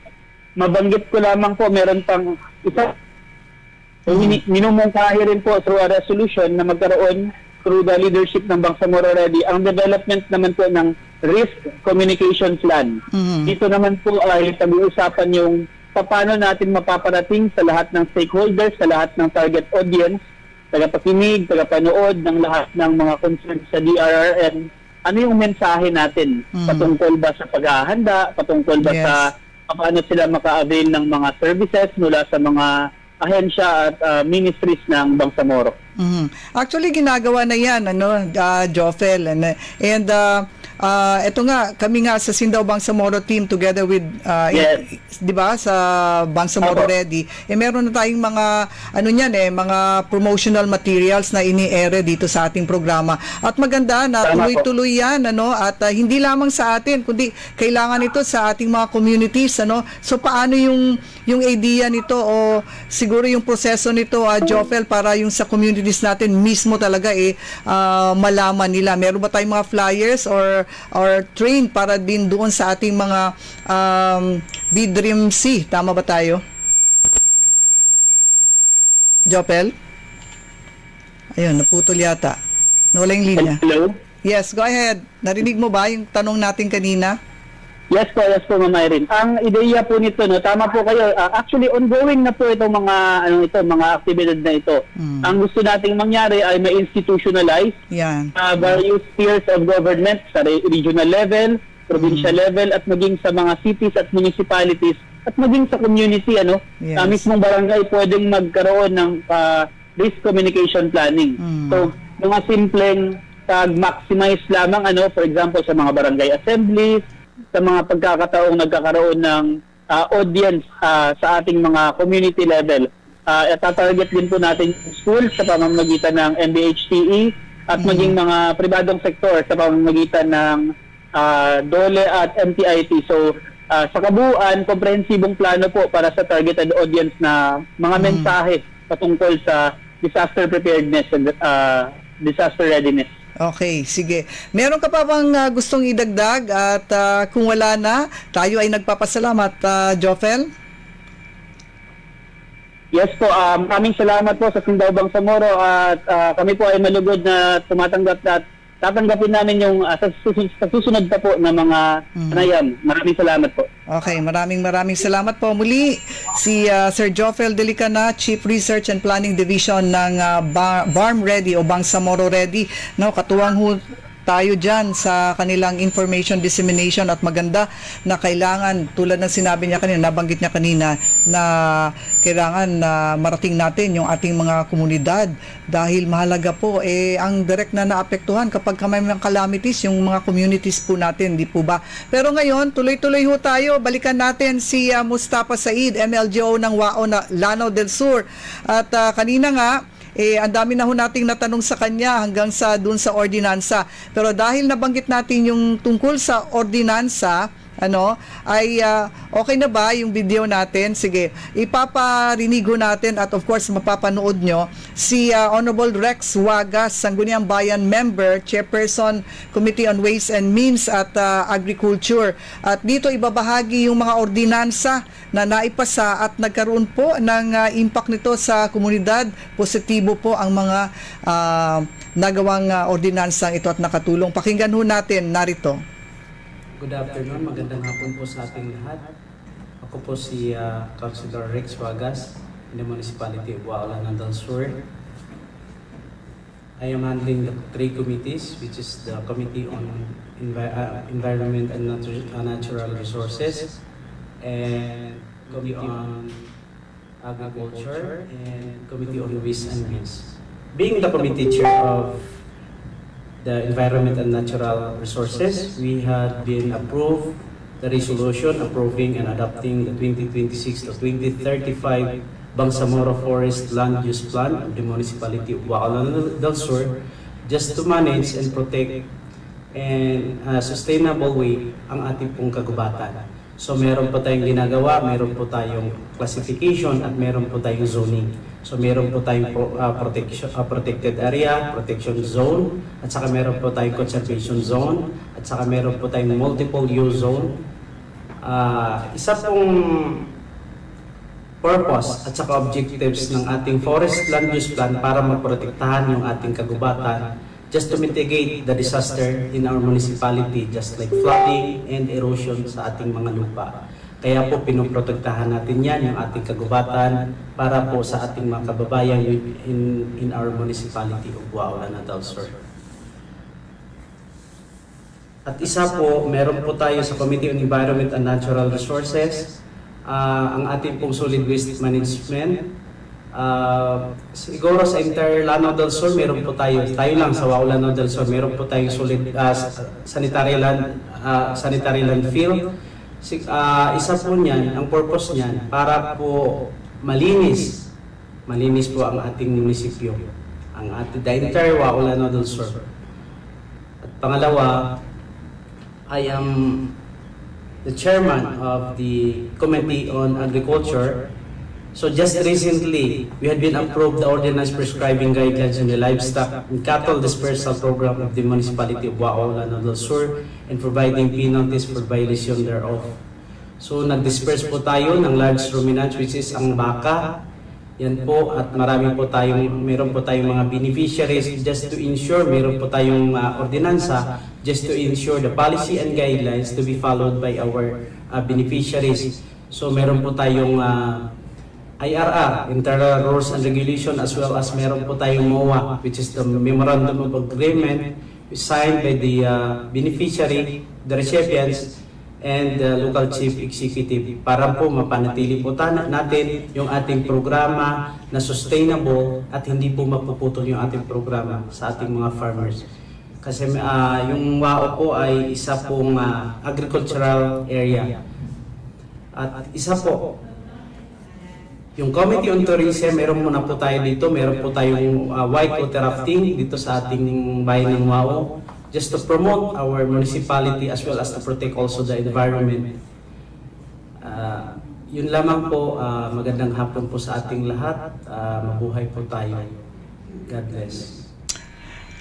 Mabanggit ko lamang po, meron pang isa. So, minumungkahi rin po through a resolution na magkaroon through the leadership ng Bangsamoro Ready ang development naman po ng risk communication plan. Dito naman po ay pag-uusapan yung paano natin mapaparating sa lahat ng stakeholders, sa lahat ng target audience, tagapakinig, tagapanood ng lahat ng mga concerns sa DRRM. Ano yung mensahe natin? Patungkol ba sa paghahanda? Patungkol ba sa paano sila maka-avail ng mga services mula sa mga ahensya at ministries ng Bangsamoro? Actually, ginagawa na yan, Jofel. And ito nga, kami nga sa Sindao Bangsamoro team together with, di ba, sa Bangsamoro Ready, meron na tayong mga, mga promotional materials na ini-ere dito sa ating programa. At maganda na tuloy-tuloy yan, at hindi lamang sa atin, kundi kailangan ito sa ating mga communities, So, paano yung idea nito o siguro yung proseso nito, Jofel, para yung sa communities natin mismo talaga malaman nila. Meron ba tayong mga flyers or train para din doon sa ating mga BDRIMC? Tama ba tayo? Jopel? Ayun, naputol yata. Nawala yung linya. Hello? Yes, go ahead. Narinig mo ba yung tanong natin kanina? Yes po, Ma'am Irene. Ang ideya po nito, no, tama po kayo. Actually, ongoing na po itong mga aktibidad na ito. Ang gusto nating mangyari ay ma-institutionalize Yan. various tiers of government sa regional level, provincial level, at maging sa mga cities at municipalities, at maging sa community, Yes. sa mismong barangay, pwedeng magkaroon ng risk communication planning. So, mga simpleng maximize lamang, for example, sa mga barangay assemblies, sa mga pagkakataong nagkakaroon ng audience sa ating mga community level. Tatarget din po natin yung schools sa pamamagitan ng MBHTE at maging mga pribadong sektor sa pamamagitan ng DOLE at MTIT. So, sa kabuuan, komprehensibong plano po para sa targeted audience na mga mensahe patungkol sa disaster preparedness and disaster readiness. Okay, sige. Meron ka pa bang gustong idagdag at kung wala na, tayo ay nagpapasalamat, Jofel? Yes po, maraming salamat po sa Sindaw Bangsamoro at kami po ay malugod na tatanggapin namin yung sa susunod pa po na mga panayam. Maraming salamat po. Okay, maraming salamat po. Muli, si Sir Jofel Delicana, Chief Research and Planning Division ng BARM Ready o Bangsamoro Ready. No, katuwang ho tayo dyan sa kanilang information dissemination at maganda na kailangan, tulad ng sinabi niya kanina, nabanggit niya kanina, na kailangan na marating natin yung ating mga komunidad dahil mahalaga po ang direct na naapektuhan kapag may mga calamities yung mga communities po natin, di po ba? Pero ngayon, tuloy-tuloy ho tayo, balikan natin si Mustafa Said, MLGO ng WAO na Lanao del Sur. At kanina nga, ang dami na ho nating natanong sa kanya hanggang sa dun sa ordinansa. Pero dahil nabanggit natin yung tungkol sa ordinansa, ay okay na ba yung video natin? Sige, ipaparinig ho natin at of course mapapanood nyo si Honorable Rex Wagas, Sangguniang Bayan Member, Chairperson, Committee on Ways and Means at Agriculture. At dito ibabahagi yung mga ordinansa na naipasa at nagkaroon po ng impact nito sa komunidad. Positibo po ang mga nagawang ordinansang ito at nakatulong. Pakinggan ho natin, narito. Good afternoon, magandang hapon po sa ating lahat. Ako po si Councilor Rex Wagas in the Municipality of Wao, Lanao del Sur. I am handling the 3 committees, which is the Committee on Environment and Natural Resources, and Committee on Agriculture, and Committee on Ways and Means. Being the committee chair of the Environment and Natural Resources, we had been approved the resolution approving and adopting the 2026 to 2035 Bangsamoro Forest Land Use Plan of the Municipality of Wao, Lanao del Sur, just to manage and protect in a sustainable way ang ating pong kagubatan. So meron po tayong ginagawa, meron po tayong classification at meron po tayong zoning. So meron po tayong protected area, protection zone, at saka meron po tayong conservation zone, at saka meron po tayong multiple use zone. Isa pong purpose at saka objectives ng ating forest land use plan para maprotektahan yung ating kagubatan just to mitigate the disaster in our municipality, just like flooding and erosion sa ating mga lupa. Kaya po pinoprotektahan natin yan, yung ating kagubatan, para po sa ating mga kababayan in our municipality of Wao, Lanao del Sur. At isa po, meron po tayo sa Committee on Environment and Natural Resources, ang ating pong solid waste management. Siguro sa entire Lanao del Sur, meron po tayo lang sa Wao, Lanao del Sur, meron po tayong solid sanitary landfill. Isa po niyan, ang purpose niyan, para po malinis po ang ating munisipyo, ang ating the entire Wao, Lanao del Sur. At pangalawa, I am the chairman of the Committee on Agriculture. So just recently, we had been approved the ordinance prescribing guidelines on the livestock and cattle dispersal program of the municipality of Wao, Lanao del Sur, and providing penalties for violation thereof. So nag-disperse po tayo ng large ruminants, which is ang baka Yan po, at meron po tayong mga beneficiaries just to ensure, meron po tayong ordinansa just to ensure the policy and guidelines to be followed by our beneficiaries. So meron po tayong IRR, Internal Rules and Regulation, as well as meron po tayong MOA, which is the Memorandum of Agreement signed by the beneficiary, the recipients, and the local chief executive para po mapanatili po natin yung ating programa na sustainable at hindi po mapuputol yung ating programa sa ating mga farmers. Kasi yung WAO po ay isa pong agricultural area. At isa po, yung Committee on Tourism, meron muna po tayo dito, meron po tayong white water rafting dito sa ating bayan ng WAO, just to promote our municipality as well as to protect also the environment. Yun lamang po, magandang hapon po sa ating lahat. Mabuhay po tayo. God bless.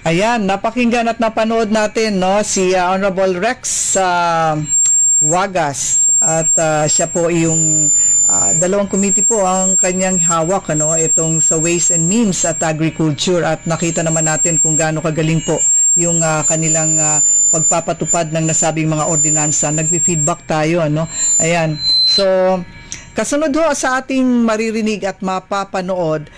Ayan, napakinggan at napanood natin no si Honorable Rex Wagas at siya po yung dalawang committee po ang kanyang hawak itong sa Ways and Means at Agriculture, at nakita naman natin kung gaano kagaling po yung kanilang pagpapatupad ng nasabing mga ordinansa. Nagfi-feedback tayo Ayan. So kasunod ho sa ating maririnig at mapapanood,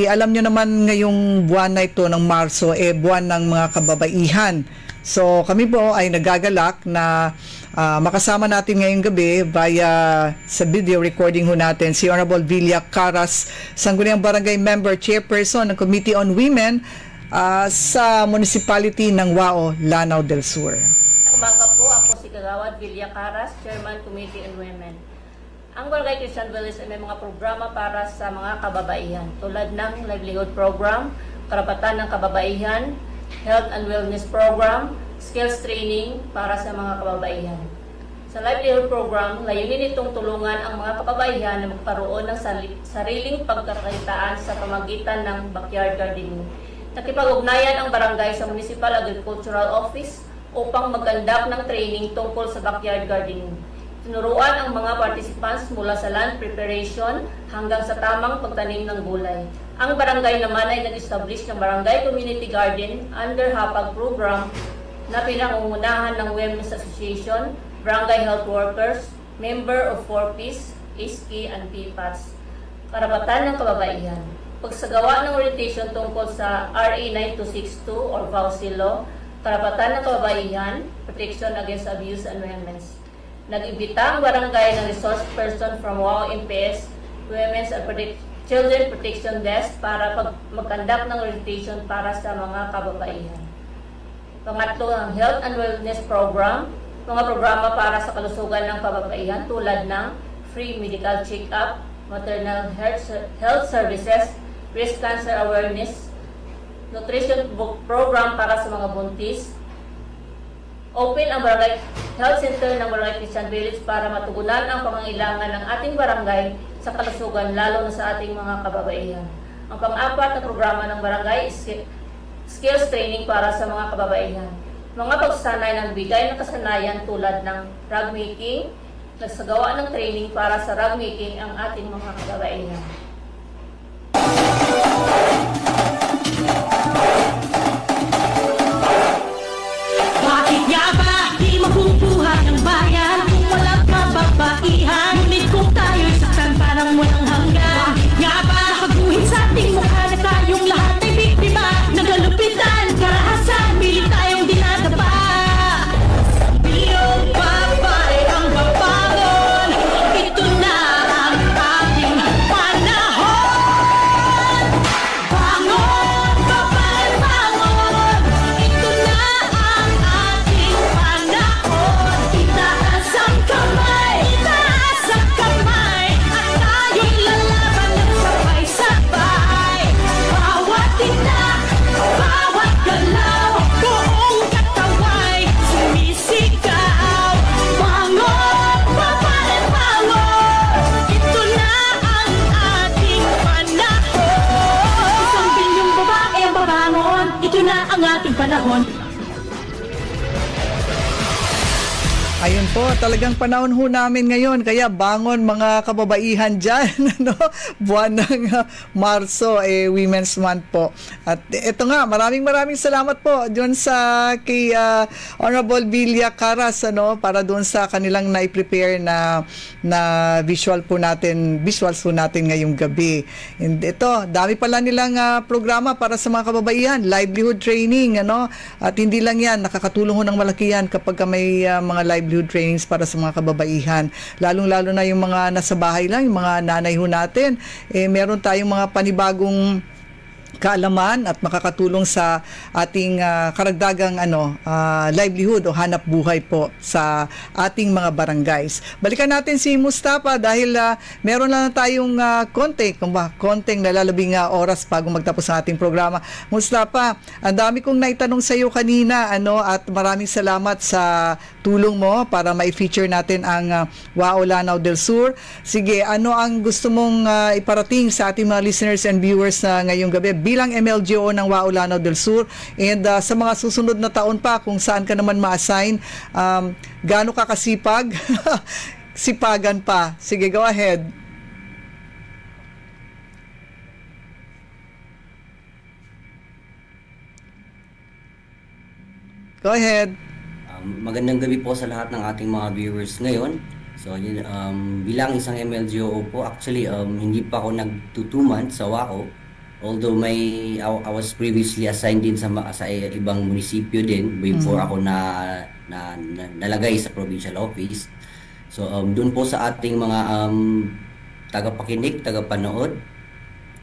alam nyo naman ngayong buwan na ito ng Marso, buwan ng mga kababaihan. So kami po ay nagagalak na makasama natin ngayong gabi via sa video recording ho natin si Honorable Villa Caras, Sangguniang Barangay Member, Chairperson ng Committee on Women sa Municipality ng WAO, Lanao del Sur. Umaga po, ako si Kagawad Villa Caras, Chairman Committee on Women. Ang Barangay Christian Village ay may mga programa para sa mga kababaihan tulad ng livelihood program, karapatan ng kababaihan, health and wellness program, skills training para sa mga kababaihan. Sa livelihood program, layunin itong tulungan ang mga kababaihan na magkaroon ng sariling pagkakakitaan sa pamagitan ng backyard gardening. Nakipag-ugnayan ang barangay sa Municipal Agricultural Office upang mag-conduct ng training tungkol sa backyard gardening. Tinuruan ang mga participants mula sa land preparation hanggang sa tamang pagtanim ng gulay. Ang barangay naman ay nag-establish ng Barangay Community Garden under HAPAG program na pinangungunahan ng Women's Association, Barangay Health Workers, Member of 4Ps, ISKI, and PPATS. Karapatan ng kababaihan. Pagsagawa ng orientation tungkol sa RA 9262 or VAUSI Law, karapatan ng kababaihan, protection against abuse and violence. Nag-imbita ang barangay ng resource person from WAO MPS, Women's and Children Protection Desk para mag-conduct ng orientation para sa mga kababaihan. Pangatlo, ang Health and Wellness Program, mga programa para sa kalusugan ng kababaihan tulad ng free medical check-up, maternal health services, breast cancer awareness, nutrition program para sa mga buntis. Open ang Barangay Health Center ng Barangay Christian Village para matugunan ang pangangailangan ng ating barangay sa kalusugan, lalo na sa ating mga kababaihan. Ang pang-apat na programa ng barangay is skills training para sa mga kababaihan. Mga pagsasanay ng bigay ng kasanayan tulad ng rug making, nagsagawa ng training para sa rug making ang ating mga kababaihan. Bakit nga ba di mabubuhay ang bayan kung walang kababaihan? Ngunit kung tayo'y saktan parang walang hanggan. Bakit nga ba pagguhit sa ating mukha na tayong lahat ay biktima? Nagalupitan, karahasan, pilit tayong dinadapa. Biyong babay ang babangon, ito na ang ating panahon. Bangon, babay, bangon, ito na ang ating panahon. Itaas ang kamay, at tayo'y lalaban ng sabay-sabay. Bawat itak, bawat galaw, buong kataway sumisigaw. Bangon, babay, bangon, ito na ang ating panahon. Isang bilyong babae ang babangon, ito na ang ating panahon. Ayun po, talagang panahon ho namin ngayon. Kaya bangon mga kababaihan dyan. Ano? Buwan ng Marso, Women's Month po. At ito nga, maraming salamat po doon sa kay Honorable Villa Caras, ano, para doon sa kanilang na-prepare na visuals po natin ngayong gabi. And ito, dami pala nilang programa para sa mga kababaihan, livelihood training, ano? At hindi lang yan, nakakatulong ho ng malaki yan kapag may mga livelihood trainings para sa mga kababaihan. Lalong-lalo na yung mga nasa bahay lang, yung mga nanay ho natin. Meron tayong mga panibagong kaalaman at makakatulong sa ating karagdagang livelihood o hanap buhay po sa ating mga barangays. Balikan natin si Mustafa dahil meron lang tayong konting nalalabing oras bago magtapos ang ating programa. Mustafa, ang dami kong naitanong sa iyo kanina, at maraming salamat sa tulong mo para ma-feature natin ang WAO Lanao del Sur. Sige, ano ang gusto mong iparating sa ating mga listeners and viewers ngayong gabi bilang MLGO ng WAO Lanao del Sur, and sa mga susunod na taon pa kung saan ka naman ma-assign, gaano ka kasipag sipagan pa. Sige, go ahead. Go ahead. Magandang gabi po sa lahat ng ating mga viewers ngayon. So, yun, bilang isang MLGO po, actually, hindi pa ako nag-2 months sa WAO. Although I was previously assigned din sa ibang munisipyo din before ako nalagay sa provincial office. So, doon po sa ating mga tagapakinig, tagapanood,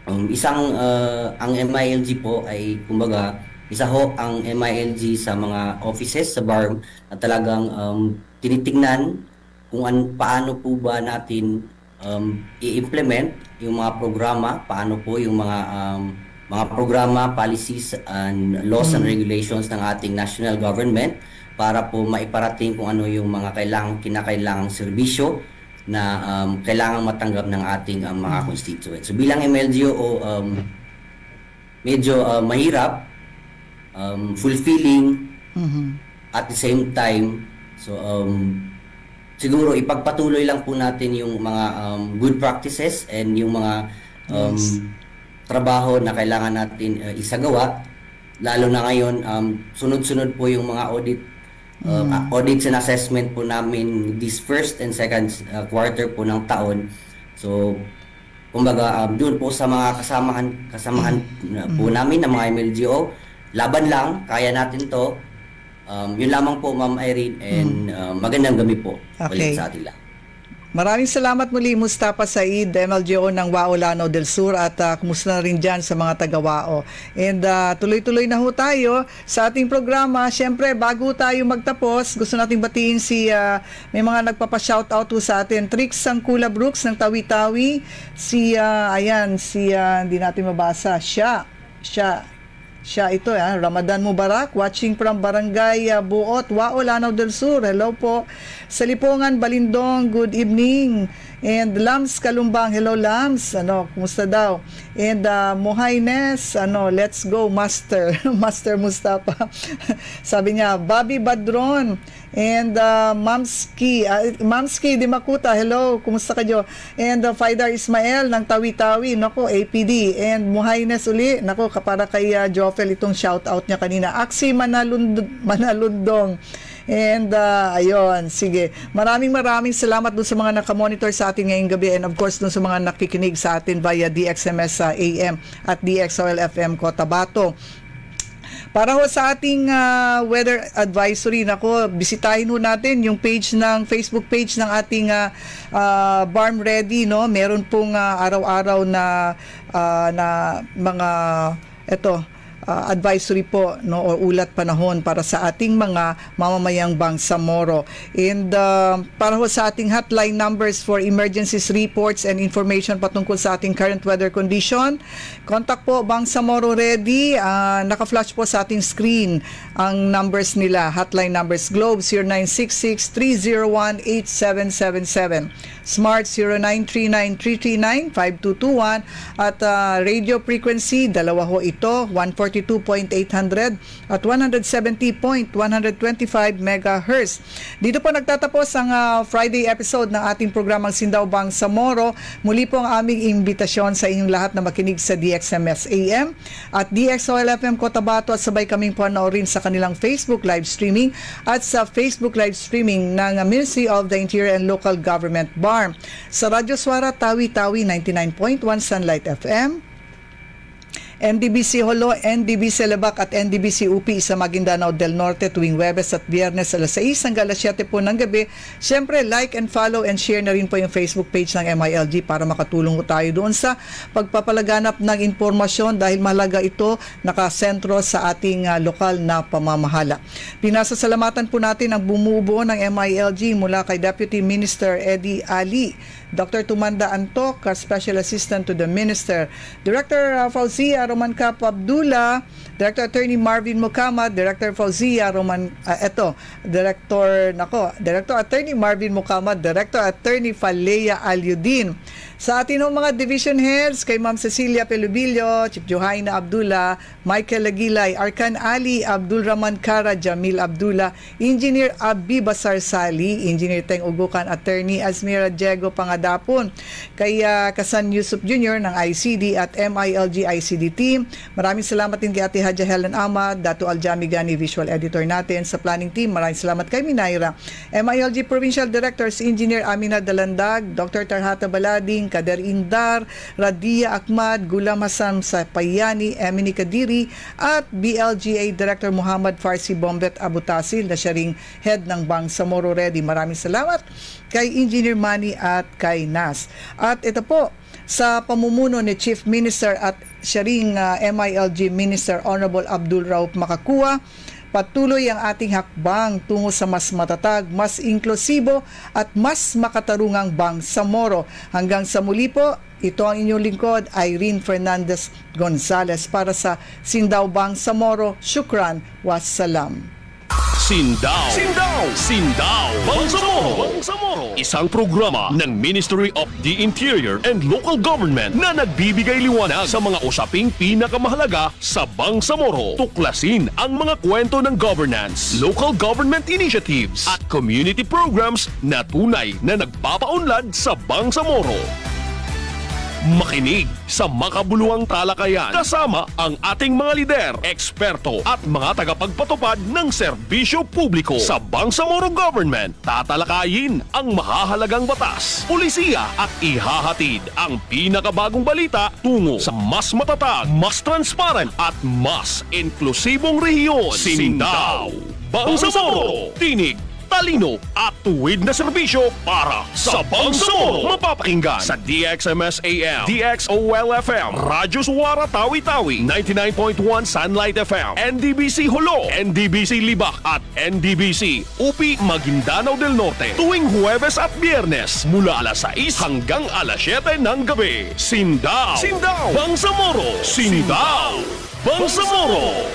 ang MILG po ay, kumbaga, isa ho ang MILG sa mga offices sa BARM na talagang tinitingnan kung paano po ba natin i-implement yung mga programa, paano po yung mga programa, policies, and laws and regulations ng ating national government para po maiparating kung ano yung mga kinakailangang serbisyo na kailangang matanggap ng ating mga constituents. So bilang MLGO, medyo mahirap, fulfilling, at the same time, so siguro ipagpatuloy lang po natin yung mga good practices and yung mga trabaho na kailangan natin isagawa, lalo na ngayon sunod-sunod po yung mga audits and assessment po namin this first and second quarter po ng taon. So kumbaga doon po sa mga kasamahan po namin ng mga MLGO, laban lang, kaya natin to. Yun lamang po, Ma'am Irene, and magandang gabi po ulit sa atin lahat. Maraming salamat muli, Mustafa Said, MLGO ng WAO Lanao del Sur, at kumusta na rin dyan sa mga taga-WAO. And tuloy-tuloy na ho tayo sa ating programa. Siyempre, bago tayo magtapos, gusto nating batiin may mga nagpapa-shoutout ho sa atin. Trix Sangkula Brooks ng Tawi-Tawi, hindi natin mabasa, siya ito, Ramadan Mubarak, watching from Barangay Buot, WAO Lanao del Sur. Hello po. Salipungan Balindong, good evening. And Lams Kalumbang, hello Lams. Kumusta daw? And Mohaynes, let's go Master. Master Mustafa. Sabi niya, Bobby Badron. And Mamski Dimakuta, hello, kumusta kayo? And Faidar Ismael ng Tawi-Tawi, nako, APD. And Muhaynes uli, nako, para kay Joffel itong shoutout niya kanina. Aksi Manalundong. And ayun, sige. Maraming salamat dun sa mga nakamonitor sa atin ngayong gabi, and of course dun sa mga nakikinig sa atin via DXMS AM at DXOL FM Cotabato. Para ho sa ating weather advisory, bisitahin ho natin yung Facebook page ng ating BARM Ready, no? Meron pong araw-araw na mga advisory po, no, o ulat panahon para sa ating mga mamamayang Bangsamoro. And para ho sa ating hotline numbers for emergencies reports and information patungkol sa ating current weather condition, contact po Bangsamoro Ready. Naka-flash po sa ating screen ang numbers nila, hotline numbers: Globe 0966-301-8777, Smart 0939-339-5221 at radio frequency, dalawa ho ito, 142.800 at 170.125 MHz. Dito po nagtatapos ang Friday episode ng ating programang Sindaw Bangsamoro. Muli po ang aming imbitasyon sa inyong lahat na makinig sa DXMS AM at DXOL FM Cotabato at sabay kaming panoorin sa kanilang Facebook live streaming at sa Facebook live streaming ng Ministry of the Interior and Local Government BARM. Sa Radyo Suara, Tawi-Tawi 99.1 Sunlight FM, NDBC Holo, NDBC Lebak at NDBC UP sa Maguindanao del Norte tuwing Huwebes at Biyernes alas 6 hanggang alas 7 po ng gabi. Siyempre, like and follow and share na rin po yung Facebook page ng MILG para makatulong po tayo doon sa pagpapalaganap ng impormasyon dahil mahalaga ito nakasentro sa ating lokal na pamamahala. Pinasasalamatan po natin ang bumubuo ng MILG mula kay Deputy Minister Eddie Ali, Dr. Tumanda Antok, Special Assistant to the Minister, Director Fauzia Roman Cap Abdullah, Director Attorney Marvin Mukamad, Director Fauzia Roman, Director Attorney Marvin Mukamad, Director Attorney Falea Alyudin. Sa atin mga division heads, kay Ma'am Cecilia Pelubilio, Chief Johaina Abdullah, Michael Lagilay, Arkan Ali, Abdul Rahman Kara, Jamil Abdullah, Engineer Abi Basar Sali, Engineer Teng Ugukan, Attorney Azmira Diego Pangadapon, kay Kasan Yusuf Jr. ng ICD at MILG ICD team. Maraming salamat din kay Ate Hadja Helen Ahmad, Dato Aljami Gani, visual editor natin sa planning team. Maraming salamat kay Minaira. MILG Provincial Directors, Engineer Amina Dalandag, Dr. Tarhata Balading, Kader Indar, Radia Ahmad, Gulam Hassan Sapayani, Emily Kadiri, at BLGA Director Muhammad Farsi Bombet Abutasil na siya ring head ng Bangsamoro Ready. Maraming salamat kay Engineer Manny at kay Nas. At ito po, sa pamumuno ni Chief Minister at siya ring MILG Minister Honorable Abdul Rauf Makakua, patuloy ang ating hakbang tungo sa mas matatag, mas inklusibo at mas makatarungang Bangsamoro. Hanggang sa muli po, ito ang inyong lingkod, Irene Fernandez Gonzalez para sa Sindaw Bangsamoro. Shukran, wassalam. Sindaw! Sindaw! Sindaw! Bangsamoro! Isang programa ng Ministry of the Interior and Local Government na nagbibigay liwanag sa mga usaping pinakamahalaga sa Bangsamoro. Tuklasin ang mga kwento ng governance, local government initiatives at community programs na tunay na nagpapaunlad sa Bangsamoro. Makinig sa makabuluhang talakayan kasama ang ating mga lider, eksperto at mga tagapagpatupad ng serbisyo publiko. Sa Bangsamoro Government, tatalakayin ang mahahalagang batas, pulisiya at ihahatid ang pinakabagong balita tungo sa mas matatag, mas transparent at mas inklusibong rehiyon. Sindaw! Bangsamoro! Tinig! Talino at tuwid na serbisyo para sa Bangsamoro. Mapapakinggan sa DXMS AM, DXOL FM, Radyo Suara Tawi-Tawi, 99.1 Sunlight FM, NDBC Holo, NDBC Libak at NDBC UP Maguindanao del Norte. Tuwing Huwebes at Biyernes mula alas 6 hanggang alas 7 ng gabi. Sindaw! Sindaw! Bangsamoro! Sindaw! Bangsamoro!